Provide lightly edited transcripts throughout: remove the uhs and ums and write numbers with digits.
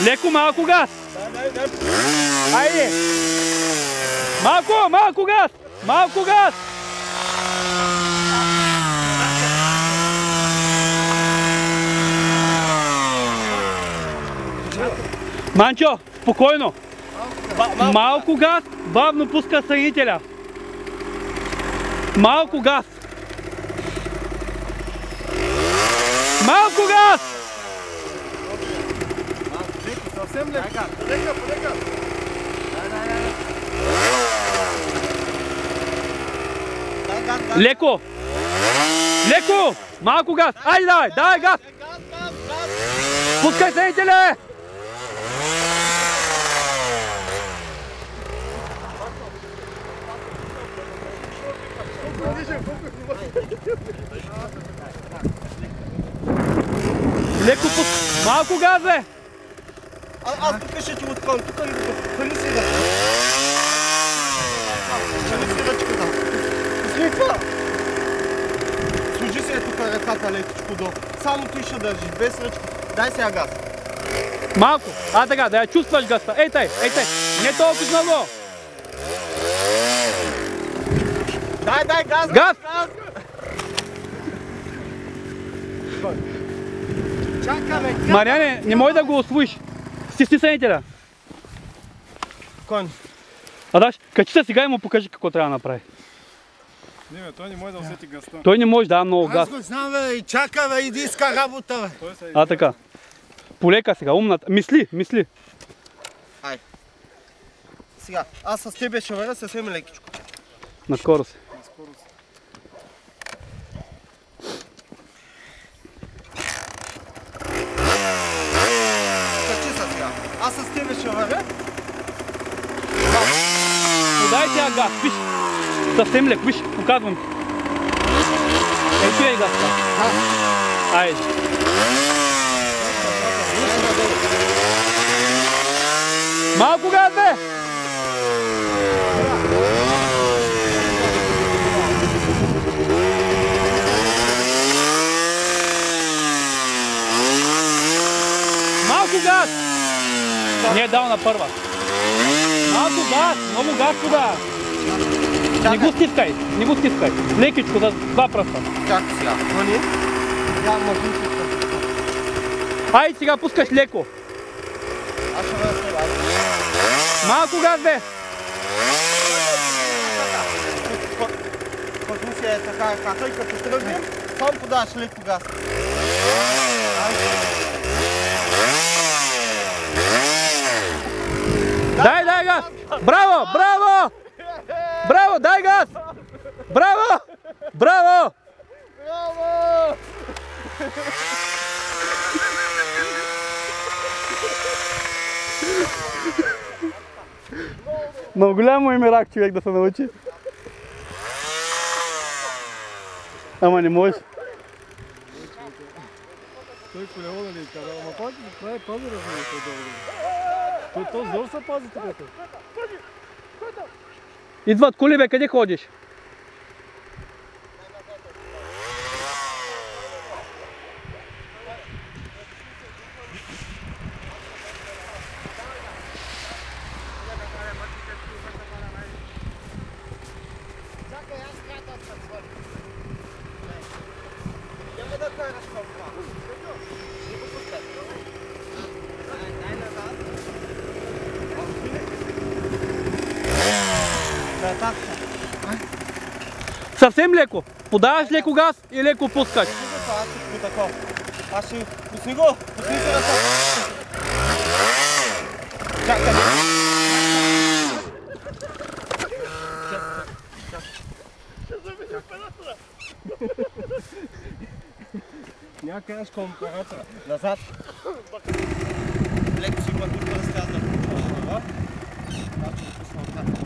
Леко, малко газ. Айде. Малко газ. Малко газ. Манчо, спокойно. Малко газ, бавно пуска съединителя. Малко газ. Малко газ! Съвсем леко. Полека. Леко. Леко. Малко газ. Айде, давай газ. Пускай съединителя. Леко пускай. Малко газ, бе. Аз тук ще ти откъм. Тук ли хвали си да. Хвали си ръчката. Пусни това. Служи се тук ръката лекичко долу. Само ти ще държиш, без ръчката. Дай сега газ. Малко. Така, да я чувстваш газта. Ей тъй. Не толкова много. Дай газ. Газ. Чакаме. Мариане, не може да го усвоиш. Стисни съединителя. Кон. Адаш, качи се сега и му покажи какво трябва да направи. Не, той не може да усети газта. Той не може да много газ. Аз го знам, бе, и чака, бе, иди иска работа, бе. Така. Полека сега, умната. Мисли. Ай. Сега, аз с тебе ще варя съвсем лекичко. Наскоро се. Качи се сега. Аз с тебе ще варя. Подай сега газ, виж. Съвсем лек, виж, показвам ти. Ето е газта. Айде. Малко газ, бе! Малко газ! Не е дал на първа. Малко газ, много газ туда. Не го стискай. Лекичко, за два пръста. Чакай сега. Гони. Я можем си. Ай, сега пускаш леко. Аз ще варя с тебе. Малко газ, бе! Пътни си е така ръката и като тръгнем, само подаваш леко газ. Дай газ! Браво! Дай газ! Браво! Но голямо им е рак човек да се научи. Ама не може. Той колело да ли кара, ама пак прави пазара за нещо долу. Той зор се пази тук. Идват коли, бе, къде ходиш? Съвсем леко. Подаваш леко газ и леко пускаш. Аз ще пусни го. Пусни се ръка. Чакай. Няма кажеш компаратора. Назад. Леко си го тук разказвам.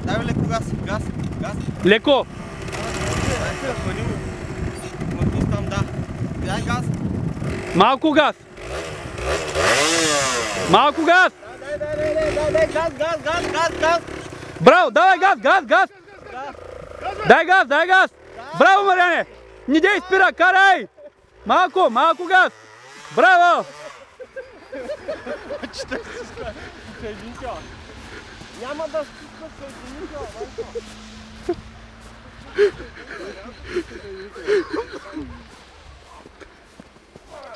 Дай леко газ. Леко. Дай газ. Малко газ. Дай газ. Браво, давай газ. Дай газ. Браво, Мариане. Не дей спира, карай. Малко газ. Браво. Няма да стиска съединител, Ванко.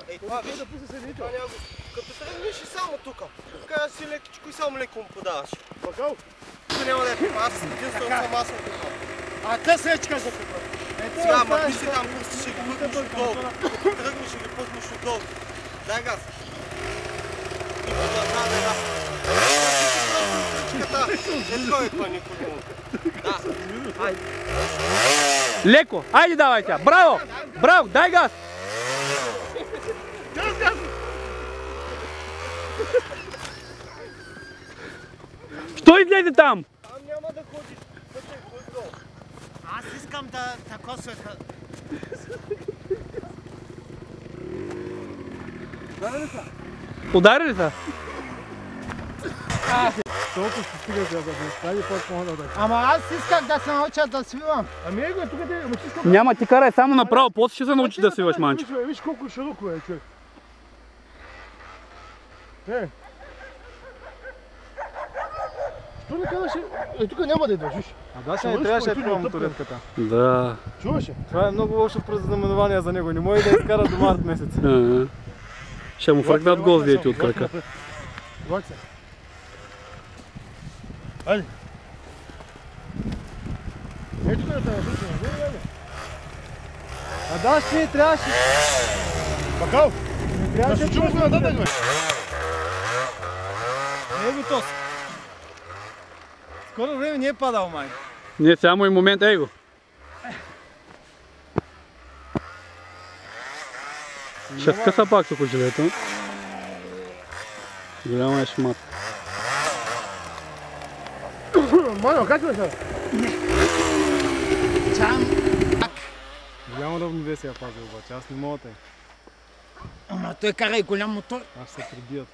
Ей, това виж да пусне съединител. Като тръгнеш и само тука. Кажа си лекичко и само леко му подаваш. Бакал? Тук няма да е пипа, аз единствено съм аз съм пипа. А те сечка за пипа. Сега, ама ти си там, ще ги пътнеш отдолу. Като тръгнеш, ще ги пътнеш отдолу. Дай газ. И подавна, дай газ. Ето е това никой не. Да. Айде. Леко, айде давайте, браво! Браво, дай газ! Що излезе там? Там няма да ходиш. Пътен отдолу. Аз искам да косвеха. Удари ли са? Толкова ще стига сега за днес. Хайде пак по-нататък. Ама аз исках да се науча да свивам. Ами его, тук те... Няма, ти карай само направо, после ще се научиш да свиваш, манчо. Виж колко широко е, човек. Що не казваше? Тук няма да идваш, виж. А да, ще не трябваше да пива моторетката. Да. Чуваш ли? Това е много лошо предзнаменование за него. Не може да изкара до март месец. Ще му фръкнат гвоздиите от крака. Влак се. Айде. Ей тук да те насочим, айде. А да, ще не трябваше. Бакал! Не трябваше Да се чуваш нататък, бе! Не е го тос. Скоро време не е падал, май. Не, само и момент, ей го. Ще скъса пак тук жилето. Голяма е шмат. Марио, как сме сега? Голямо равновесие пази обаче, аз не мога тъй. Ама той кара и голям мотор. Аз ще се прибият.